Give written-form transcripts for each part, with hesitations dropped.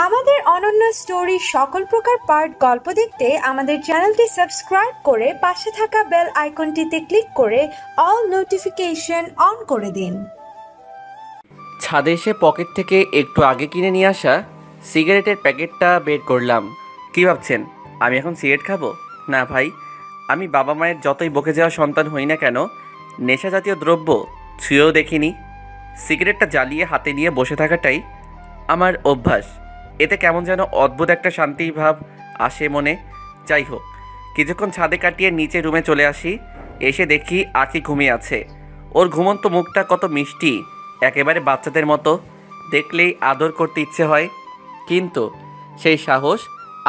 আমাদের অনন্য স্টোরি সকল প্রকার পার্ট গল্প দেখতে আমাদের চ্যানেলটি সাবস্ক্রাইব করে পাশে থাকা বেল আইকনটিতে ক্লিক করে অল নোটিফিকেশন অন করে দিন। ছাদে এসে পকেট থেকে একটু আগে কিনে নিয়ে আসা সিগারেটের প্যাকেটটা বের করলাম। কি ভাবছেন আমি এখন সিগারেট খাবো? না ভাই, আমি বাবা মায়ের যতই বকে যাওয়া সন্তান হই না কেন, নেশা জাতীয় দ্রব্য ছুঁয়েও দেখিনি। সিগারেটটা জ্বালিয়ে হাতে নিয়ে বসে থাকাটাই আমার অভ্যাস। এতে কেমন যেন অদ্ভুত একটা শান্তির ভাব আসে মনে। যাই হোক, কিছুক্ষণ ছাদে কাটিয়ে নিচে রুমে চলে আসি। এসে দেখি আঁখি ঘুমিয়ে আছে। ওর ঘুমন্ত মুখটা কত মিষ্টি, একেবারে বাচ্চাদের মতো, দেখলেই আদর করতে ইচ্ছে হয়। কিন্তু সেই সাহস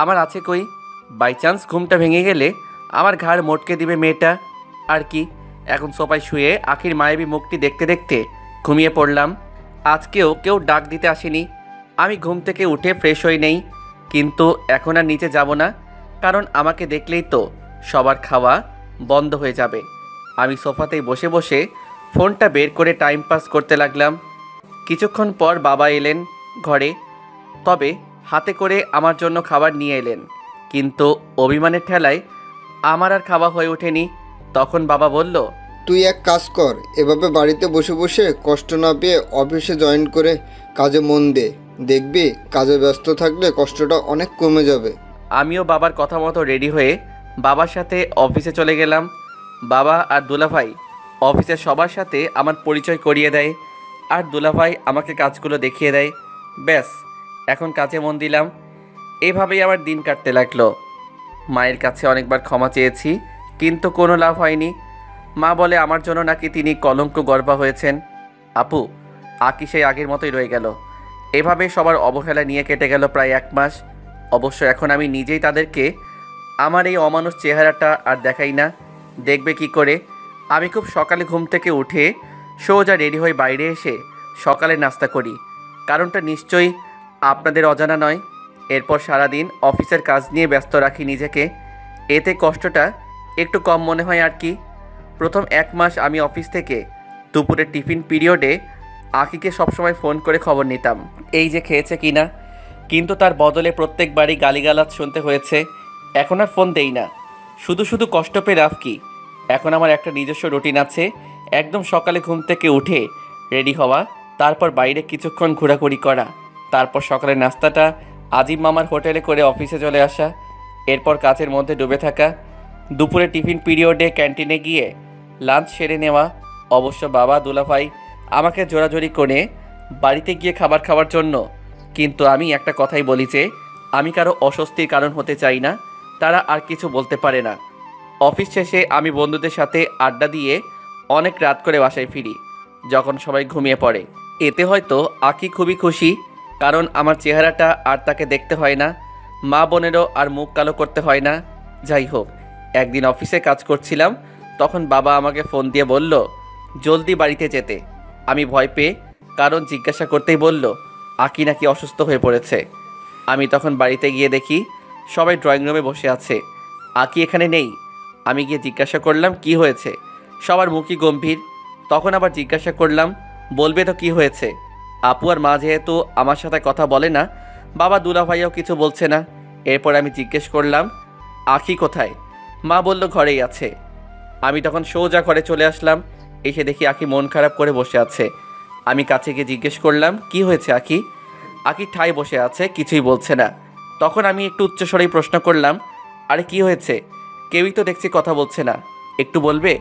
আমার আছে কই? বাই চান্স ঘুমটা ভেঙে গেলে আমার ঘাড় মটকে দিবে মেয়েটা। আর কি, এখন সোফায় শুয়ে আখির মায়াবী মুখটি দেখতে দেখতে ঘুমিয়ে পড়লাম। আজকেও কেউ ডাক দিতে আসেনি। আমি ঘুম থেকে উঠে ফ্রেশ হই নেই, কিন্তু এখন আর নিচে যাব না, কারণ আমাকে দেখলেই তো সবার খাওয়া বন্ধ হয়ে যাবে। আমি সোফাতেই বসে বসে ফোনটা বের করে টাইম পাস করতে লাগলাম। কিছুক্ষণ পর বাবা এলেন ঘরে, তবে হাতে করে আমার জন্য খাবার নিয়ে এলেন, কিন্তু অভিমানের ঠেলায় আমার আর খাওয়া হয়ে ওঠেনি। তখন বাবা বলল, তুই এক কাজ কর, এভাবে বাড়িতে বসে বসে কষ্ট না পেয়ে অফিসে জয়েন করে কাজে মন দে, দেখবি কাজে ব্যস্ত থাকলে কষ্টটা অনেক কমে যাবে। আমিও বাবার কথা মতো রেডি হয়ে বাবার সাথে অফিসে চলে গেলাম। বাবা আর দুলাভাই অফিসের সবার সাথে আমার পরিচয় করিয়ে দেয়, আর দুলাভাই আমাকে কাজগুলো দেখিয়ে দেয়। ব্যাস, এখন কাজে মন দিলাম। এভাবেই আমার দিন কাটতে লাগলো। মায়ের কাছে অনেকবার ক্ষমা চেয়েছি, কিন্তু কোনো লাভ হয়নি। মা বলে আমার জন্য নাকি তিনি কলঙ্ক গর্ভা হয়েছেন। আপু, আঁকি সেই আগের মতোই রয়ে গেল। এভাবে সবার অবহেলা নিয়ে কেটে গেল প্রায় 1 মাস। অবশ্য এখন আমি নিজেই তাদেরকে আমার এই অমানুষ চেহারাটা আর দেখাই না। দেখবে কি করে? আমি খুব সকালে ঘুম থেকে উঠে সোজা রেডি হয়ে বাইরে এসে সকালে নাস্তা করি। কারণটা নিশ্চয়ই আপনাদের অজানা নয়। এরপর সারাদিন অফিসের কাজ নিয়ে ব্যস্ত রাখি নিজেকে। এতে কষ্টটা একটু কম মনে হয় আর কি। প্রথম 1 মাস আমি অফিস থেকে দুপুরের টিফিন পিরিয়ডে আঁকিকে সবসময় ফোন করে খবর নিতাম, এই যে খেয়েছে কি না, কিন্তু তার বদলে প্রত্যেকবারই গালিগালাজ শুনতে হয়েছে। এখন আর ফোন দেই না। শুধু শুধু কষ্ট পেয়ে লাভ কি? এখন আমার একটা নিজস্ব রুটিন আছে। একদম সকালে ঘুম থেকে উঠে রেডি হওয়া, তারপর বাইরে কিছুক্ষণ ঘোরাঘুরি করা, তারপর সকালের নাস্তাটা আজিম মামার হোটেলে করে অফিসে চলে আসা, এরপর কাজের মধ্যে ডুবে থাকা। দুপুরে টিফিন পিরিয়ডে ক্যান্টিনে গিয়ে লাঞ্চ সেরে নেওয়া। অবশ্য বাবা দুলাভাই আমাকে জোরাজোরি করে বাড়িতে গিয়ে খাবার খাওয়ার জন্য, কিন্তু আমি একটা কথাই বলি যে আমি কারো অস্বস্তির কারণ হতে চাই না। তারা আর কিছু বলতে পারে না। অফিস শেষে আমি বন্ধুদের সাথে আড্ডা দিয়ে অনেক রাত করে বাসায় ফিরি, যখন সবাই ঘুমিয়ে পড়ে। এতে হয়তো আঁকি খুবই খুশি, কারণ আমার চেহারাটা আর তাকে দেখতে হয় না। মা বোনেরও আর মুখ কালো করতে হয় না। যাই হোক, একদিন অফিসে কাজ করছিলাম, তখন বাবা আমাকে ফোন দিয়ে বলল জলদি বাড়িতে যেতে। আমি ভয় পেয়ে কারণ জিজ্ঞাসা করতেই বলল আঁকি নাকি অসুস্থ হয়ে পড়েছে। আমি তখন বাড়িতে গিয়ে দেখি সবাই ড্রয়িং রুমে বসে আছে, আঁকি এখানে নেই। আমি গিয়ে জিজ্ঞাসা করলাম কি হয়েছে। সবার মুখই গম্ভীর। তখন আবার জিজ্ঞাসা করলাম বলবে তো কি হয়েছে। আপু আর মা যেহেতু আমার সাথে কথা বলে না, বাবা দুলাভাইও কিছু বলছে না। এরপর আমি জিজ্ঞেস করলাম আঁকি কোথায়? মা বলল ঘরেই আছে। আমি তখন সোজা ঘরে চলে আসলাম। এসে দেখি আঁকি মন খারাপ করে বসে আছে। আমি কাছে গিয়ে জিজ্ঞেস করলাম কি হয়েছে আঁকি? আঁকি ঠায় বসে আছে, কিছুই বলছে না। তখন আমি একটু উচ্চস্বরেই প্রশ্ন করলাম আরে কি হয়েছে? কেউই তো দেখছি কথা বলছে না, একটু বলবে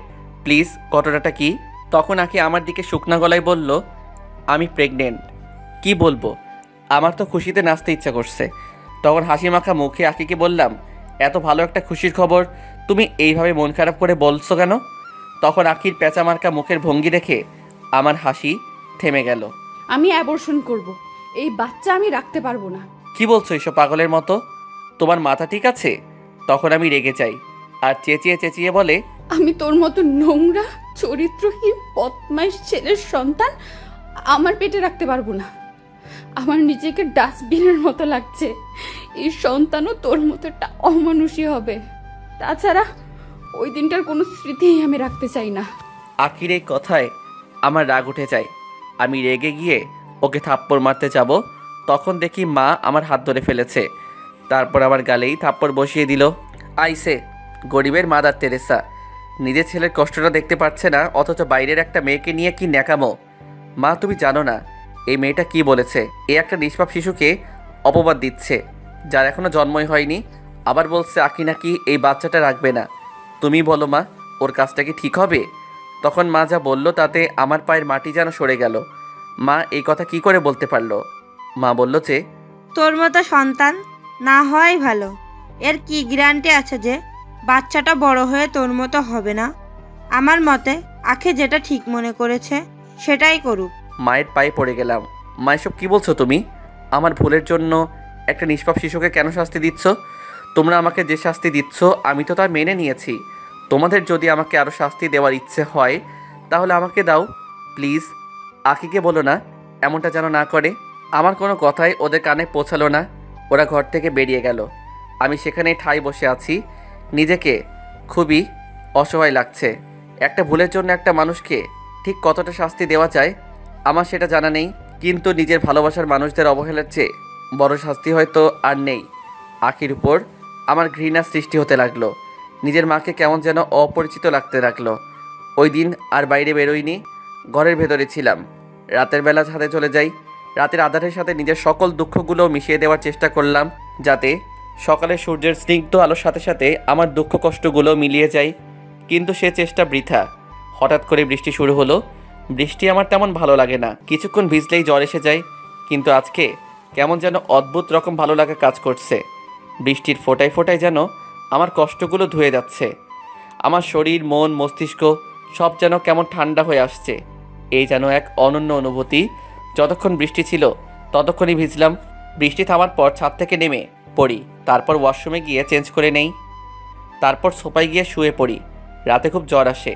প্লিজ ঘটনাটা কি? তখন আঁকি আমার দিকে শুকনা গলায় বলল আমি প্রেগনেন্ট। কি বলবো, আমার তো খুশিতে নাচতে ইচ্ছা করছে। তখন হাসি মাখা মুখে আঁকিকে বললাম এত ভালো একটা খুশির খবর তুমি এইভাবে মন খারাপ করে বলছো কেন? তখন আঁকির পেঁচা মার্কা মুখের ভঙ্গি দেখে আমার হাসি থেমে গেল। আমি অ্যাবর্শন করব, এই বাচ্চা আমি রাখতে পারবো না। কি বলছো এসব পাগলের মতো? তোমার মাথা ঠিক আছে? তখন আমি রেগে যাই আর চেঁচিয়ে চেঁচিয়ে বলে আমি তোর মতো নোংরা চরিত্রহীন বদমাইশ ছেলের সন্তান আমার পেটে রাখতে পারবো না। আমার নিজেকে ডাস্টবিনের মতো লাগছে। এই সন্তানও তোর মতো একটা অমানুষী হবে। তাছাড়া ওই দিনটার কোনো স্মৃতিই আমি রাখতে চাই না। আখির এই কথায় আমার রাগ উঠে যায়। আমি রেগে গিয়ে ওকে থাপ্পড় মারতে যাব, তখন দেখি মা আমার হাত ধরে ফেলেছে, তারপর আমার গালেই থাপ্পড় বসিয়ে দিল। আইসে গরিবের মাদার তেরেসা, নিজের ছেলের কষ্টটা দেখতে পাচ্ছে না, অথচ বাইরের একটা মেয়েকে নিয়ে কি ন্যাকামো। মা তুমি জানো না এই মেয়েটা কি বলেছে? এ একটা নিষ্পাপ শিশুকে অপবাদ দিচ্ছে, যার এখনো জন্মই হয়নি। আবার বলছে আঁকি নাকি এই বাচ্চাটা রাখবে না। তুমি বলো মা, ওর কাজটা কি ঠিক হবে? তখন মা যা বলল তাতে আমার পায়ের মাটি যেন সরে গেল। মা এই কথা কি করে বলতে পারলো? মা বলল যে, তোর মতো সন্তান না হওয়াই ভালো। এর কি গ্যারান্টি আছে যে বাচ্চাটা বড় হয়ে তোর মতো হবে না? আমার মতে আখে যেটা ঠিক মনে করেছে সেটাই করুক। মায়ের পায়ে পড়ে গেলাম। মা এসব কী বলছো তুমি? আমার ভুলের জন্য একটা নিষ্পাপ শিশুকে কেন শাস্তি দিচ্ছ? তোমরা আমাকে যে শাস্তি দিচ্ছ আমি তো তা মেনে নিয়েছি। তোমাদের যদি আমাকে আরও শাস্তি দেওয়ার ইচ্ছে হয় তাহলে আমাকে দাও প্লিজ। আখিকে বলো না এমনটা যেন না করে। আমার কোনো কথাই ওদের কানে পৌঁছালো না। ওরা ঘর থেকে বেরিয়ে গেল। আমি সেখানেই ঠাই বসে আছি। নিজেকে খুবই অসহায় লাগছে। একটা ভুলের জন্য একটা মানুষকে ঠিক কতটা শাস্তি দেওয়া যায় আমার সেটা জানা নেই, কিন্তু নিজের ভালোবাসার মানুষদের অবহেলার চেয়ে বড় শাস্তি হয়তো আর নেই। আখির উপর আমার ঘৃণা সৃষ্টি হতে লাগলো। নিজের মাকে কেমন যেন অপরিচিত লাগতে লাগলো। ওই দিন আর বাইরে বেরোইনি, ঘরের ভেতরে ছিলাম। রাতের বেলা ছাদে চলে যাই। রাতের আঁধারের সাথে নিজের সকল দুঃখগুলো মিশিয়ে দেওয়ার চেষ্টা করলাম, যাতে সকালে সূর্যের স্নিগ্ধ আলোর সাথে সাথে আমার দুঃখ কষ্টগুলো মিলিয়ে যায়। কিন্তু সে চেষ্টা বৃথা। হঠাৎ করে বৃষ্টি শুরু হলো। বৃষ্টি আমার তেমন ভালো লাগে না, কিছুক্ষণ ভিজলেই জ্বর এসে যায়। কিন্তু আজকে কেমন যেন অদ্ভুত রকম ভালো লাগা কাজ করছে। বৃষ্টির ফোঁটায় ফোঁটায় যেন আমার কষ্টগুলো ধুয়ে যাচ্ছে। আমার শরীর, মন, মস্তিষ্ক সব যেন কেমন ঠান্ডা হয়ে আসছে। এই যেন এক অনন্য অনুভূতি। যতক্ষণ বৃষ্টি ছিল ততক্ষণই ভিজলাম। বৃষ্টি থামার পর ছাদ থেকে নেমে পড়ি, তারপর ওয়াশরুমে গিয়ে চেঞ্জ করে নেই, তারপর সোফায় গিয়ে শুয়ে পড়ি। রাতে খুব জ্বর আসে।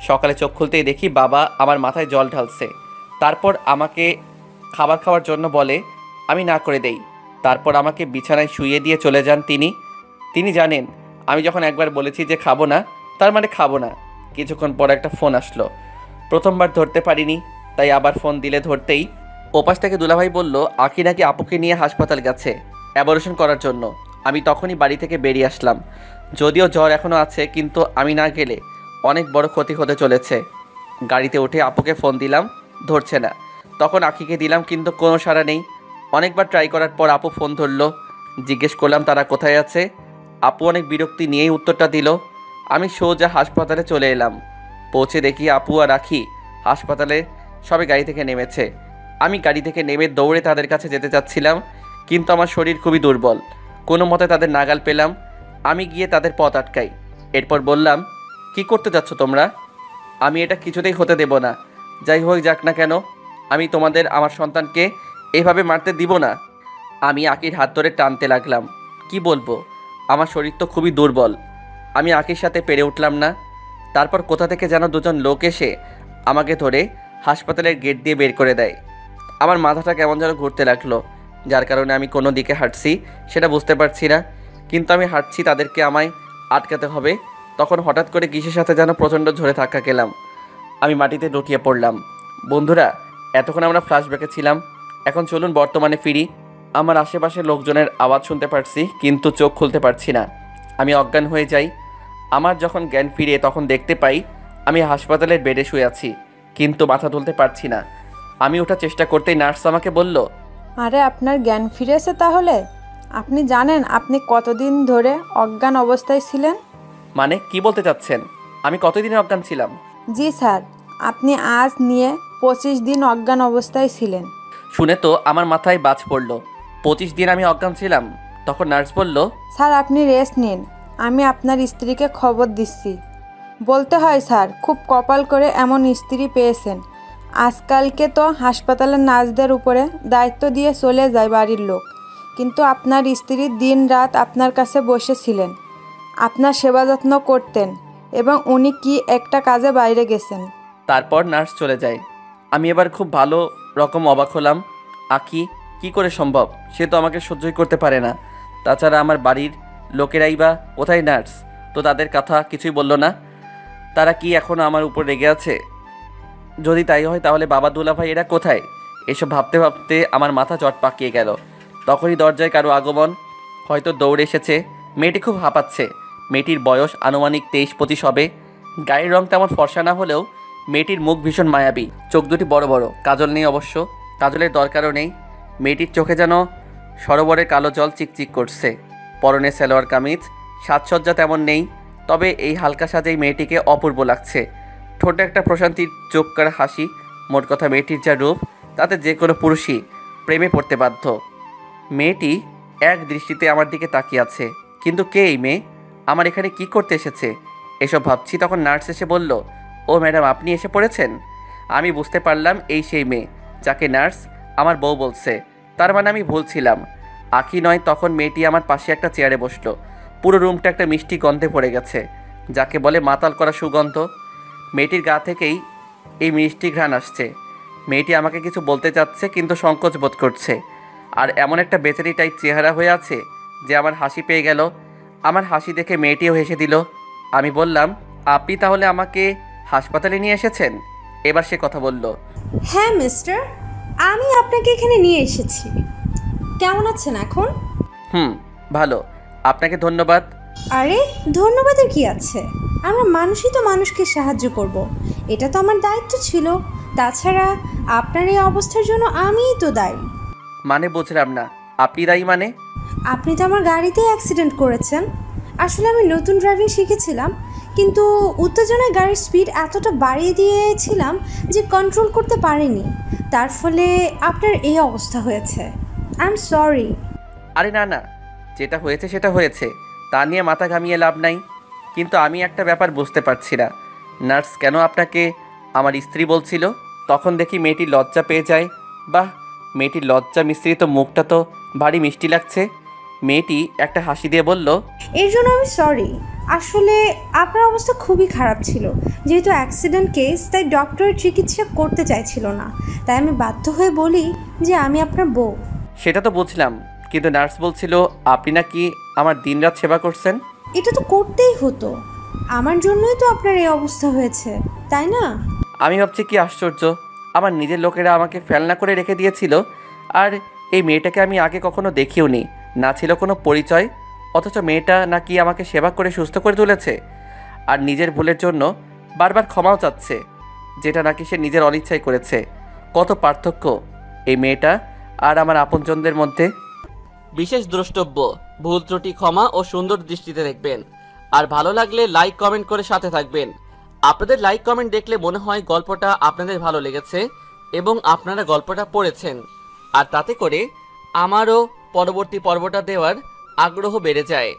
সকালে চোখ খুলতেই দেখি বাবা আমার মাথায় জল ঢালছে। তারপর আমাকে খাবার খাওয়ার জন্য বলে, আমি না করে দেই। তারপর আমাকে বিছানায় শুইয়ে দিয়ে চলে যান তিনি জানেন আমি যখন একবার বলেছি যে খাবো না, তার মানে খাবো না। কিছুক্ষণ পর একটা ফোন আসলো। প্রথমবার ধরতে পারিনি, তাই আবার ফোন দিলে ধরতেই ওপাশ থেকে দুলাভাই বলল আখি নাকি আপুকে নিয়ে হাসপাতাল গেছে অ্যাবর্শন করার জন্য। আমি তখনই বাড়ি থেকে বেরিয়ে আসলাম। যদিও জ্বর এখনও আছে, কিন্তু আমি না গেলে অনেক বড় ক্ষতি হতে চলেছে। গাড়িতে উঠে আপুকে ফোন দিলাম, ধরছে না। তখন আখিকে দিলাম, কিন্তু কোনো সাড়া নেই। অনেকবার ট্রাই করার পর আপু ফোন ধরলো। জিজ্ঞেস করলাম তারা কোথায় আছে। আপু অনেক বিরক্তি নিয়েই উত্তরটা দিল। আমি সোজা হাসপাতালে চলে এলাম। পৌঁছে দেখি আপু আর আখি হাসপাতালে সবে গাড়ি থেকে নেমেছে। আমি গাড়ি থেকে নেমে দৌড়ে তাদের কাছে যেতে চাচ্ছিলাম, কিন্তু আমার শরীর খুবই দুর্বল। কোনো মতে তাদের নাগাল পেলাম। আমি গিয়ে তাদের পথ আটকাই। এরপর বললাম, কি করতে যাচ্ছ তোমরা? আমি এটা কিছুতেই হতে দেব না। যাই হোক যাক না কেন, আমি তোমাদের আমার সন্তানকে এইভাবে মারতে দিব না। আমি আকির হাত ধরে টানতে লাগলাম। কি বলবো, আমার শরীর তো খুবই দুর্বল। আমি আকির সাথে পেরে উঠলাম না। তারপর কোথা থেকে যেন দুজন লোক এসে আমাকে ধরে হাসপাতালের গেট দিয়ে বের করে দেয়। আমার মাথাটা কেমন যেন ঘুরতে লাগলো, যার কারণে আমি কোনো দিকে হাঁটছি সেটা বুঝতে পারছি না। কিন্তু আমি হাঁটছি, তাদেরকে আমায় আটকাতে হবে। তখন হঠাৎ করে কিসের সাথে যেন প্রচণ্ড ঝরে ধাক্কা খেলাম। আমি মাটিতে লুটিয়ে পড়লাম। বন্ধুরা, এতক্ষণ আমরা ফ্ল্যাশব্যাকে ছিলাম, এখন চলুন বর্তমানে ফিরি। আমার আশেপাশে লোকজনের আওয়াজ শুনতে পারছি, কিন্তু চোখ খুলতে পারছি না। আমি অজ্ঞান হয়ে যাই। আমার যখন জ্ঞান ফিরে তখন দেখতে পাই আমি হাসপাতালের বেডে শুয়ে আছি, কিন্তু মাথা তুলতে পারছি না। আমি ওঠার চেষ্টা করতেই নার্স আমাকে বলল, আরে আপনার জ্ঞান ফিরেছে তাহলে? আপনি জানেন আপনি কতদিন ধরে অজ্ঞান অবস্থায় ছিলেন? মানে কি বলতে চাচ্ছেন? আমি কতদিনে অজ্ঞান ছিলাম? জি স্যার, আপনি আজ নিয়ে 25 দিন অজ্ঞান অবস্থায় ছিলেন। শুনে তো আমার মাথায় বাজ পড়ল। 25 দিন আমি অজ্ঞান ছিলাম? তখন নার্স বলল, স্যার আপনি রেস্ট নিন, আমি আপনার স্ত্রীকে খবর দিচ্ছি। বলতে হয় স্যার, খুব কপাল করে এমন স্ত্রী পেয়েছেন। আজকালকে তো হাসপাতালের নার্সদের উপরে দায়িত্ব দিয়ে চলে যায় বাড়ির লোক, কিন্তু আপনার স্ত্রী দিন রাত আপনার কাছে বসেছিলেন, আপনার সেবা যত্ন করতেন, এবং উনি কি একটা কাজে বাইরে গেছেন। তারপর নার্স চলে যায়। আমি এবার খুব ভালো রকম অবাক হলাম। আকি কি করে সম্ভব? সে তো আমাকে সহ্যই করতে পারে না। তাছাড়া আমার বাড়ির লোকেরাই বা কোথায়? নার্স তো তাদের কথা কিছুই বলল না। তারা কি এখনও আমার উপর রেগে আছে? যদি তাই হয় তাহলে বাবা দুলাভাই এরা কোথায়? এসব ভাবতে ভাবতে আমার মাথা চট পাকিয়ে গেল। তখনই দরজায় কারো আগমন, হয়তো দৌড়ে এসেছে। মেয়েটি খুব হাঁপাচ্ছে। মেয়েটির বয়স আনুমানিক 23-25 হবে। গায়ের রং তেমন ফর্সা না হলেও মেয়েটির মুখ ভীষণ মায়াবী, চোখ দুটি বড় বড়। কাজল নেই অবশ্য, কাজলের দরকারও নেই। মেয়েটির চোখে যেন সরোবরের কালো জল চিকচিক করছে। পরনে সালোয়ার কামিজ, সাজসজ্জা তেমন নেই, তবে এই হালকা সাজেই মেয়েটিকে অপূর্ব লাগছে। ঠোঁটে একটা প্রশান্তির চোখ করা হাসি। মোট কথা মেয়েটির যা রূপ, তাতে যে কোনো পুরুষই প্রেমে পড়তে বাধ্য। মেয়েটি এক দৃষ্টিতে আমার দিকে তাকিয়ে আছে। কিন্তু কে এই মেয়ে? আমার এখানে কি করতে এসেছে? এসব ভাবছি, তখন নার্স এসে বলল, ও ম্যাডাম, আপনি এসে পড়েছেন। আমি বুঝতে পারলাম এই সেই মেয়ে যাকে নার্স আমার বউ বলছে। তার মানে আমি ভুল ছিলাম। আঁকি নয়। তখন মেয়েটি আমার পাশে একটা চেয়ারে বসলো। পুরো রুমটা একটা মিষ্টি গন্ধে পড়ে গেছে, যাকে বলে মাতাল করা সুগন্ধ। মেয়েটির গা থেকেই এই মিষ্টি ঘ্রাণ আসছে। মেয়েটি আমাকে কিছু বলতে চাচ্ছে, কিন্তু সংকোচ বোধ করছে। আর এমন একটা বেচারি টাইপ চেহারা হয়ে আছে যে আমার হাসি পেয়ে গেল। আমার হাসি দেখে মেয়েটিও হেসে দিল। আমি বললাম, আপনি তাহলে আমাকে হাসপাতালে নিয়ে এসেছেন? এবার সে কথা বলল। হ্যাঁ মিস্টার, আমি আপনাকে এখানে নিয়ে এসেছি। কেমন আছেন এখন? ভালো, আপনাকে ধন্যবাদ। আরে ধন্যবাদের কি আছে? আমরা মানুষই তো মানুষকে সাহায্য করব, এটা তো আমার দায়িত্ব ছিল। তাছাড়া আপনার এই অবস্থার জন্য আমিই তো দায়ী। মানে বুঝলাম না, আপনি দায়ী মানে? আপনি তো আমার গাড়িতে অ্যাক্সিডেন্ট করেছেন। আসলে আমি নতুন ড্রাইভিং শিখেছিলাম, কিন্তু উত্তেজনায় গাড়ির স্পিড এতটা বাড়িয়ে দিয়েছিলাম যে কন্ট্রোল করতে পারিনি। তার ফলে আপনার এই অবস্থা হয়েছে। I am sorry. আরে না না, যেটা হয়েছে সেটা হয়েছে, তা নিয়ে মাথা ঘামিয়ে লাভ নাই। কিন্তু আমি একটা ব্যাপার বুঝতে পারছি না, নার্স কেন আপনাকে আমার স্ত্রী বলছিল? তখন দেখি মেয়েটি লজ্জা পেয়ে যায়। বাহ, মেয়েটির লজ্জা মিশ্রিত মুখটা তো ভারী মিষ্টি লাগছে। মেয়েটি একটা হাসি দিয়ে বলল, এর জন্য আমি সরি। আসলে আপনার অবস্থা খুবই খারাপ ছিল। যেহেতু অ্যাক্সিডেন্ট কেস, তাই ডক্টরের চিকিৎসা করতে চাইছিল না। তাই আমি বাধ্য হয়ে বলি যে আমি আপনার বউ। সেটা তো বুঝলাম, কিন্তু নার্স বলছিল আপনি নাকি আমার দিনরাত সেবা করছেন। এটা তো করতেই হতো, আমার জন্যই তো আপনার এই অবস্থা হয়েছে, তাই না? আমি ভাবছি কি আশ্চর্য, আমার নিজের লোকেরা আমাকে ফেলনা করে রেখে দিয়েছিল। আর এই মেয়েটাকে আমি আগে কখনো দেখিও নি, না ছিল কোনো পরিচয়। অথচ মেয়েটা নাকি আমাকে সেবা করে সুস্থ করে তুলেছে, আর নিজের ভুলের জন্য বারবার ক্ষমাও চাচ্ছে, যেটা নাকি সে নিজের অনিচ্ছায় করেছে। কত পার্থক্য এই মেয়েটা আর আমার আপনজনদের মধ্যে। বিশেষ দ্রষ্টব্য, ভুল ত্রুটি ক্ষমা ও সুন্দর দৃষ্টিতে দেখবেন। আর ভালো লাগলে লাইক কমেন্ট করে সাথে থাকবেন। আপনাদের লাইক কমেন্ট দেখলে মনে হয় গল্পটা আপনাদের ভালো লেগেছে এবং আপনারা গল্পটা পড়েছেন, আর তাতে করে আমারও পরবর্তী পর্বটা দেওয়ার আগ্রহ বেড়ে যায়।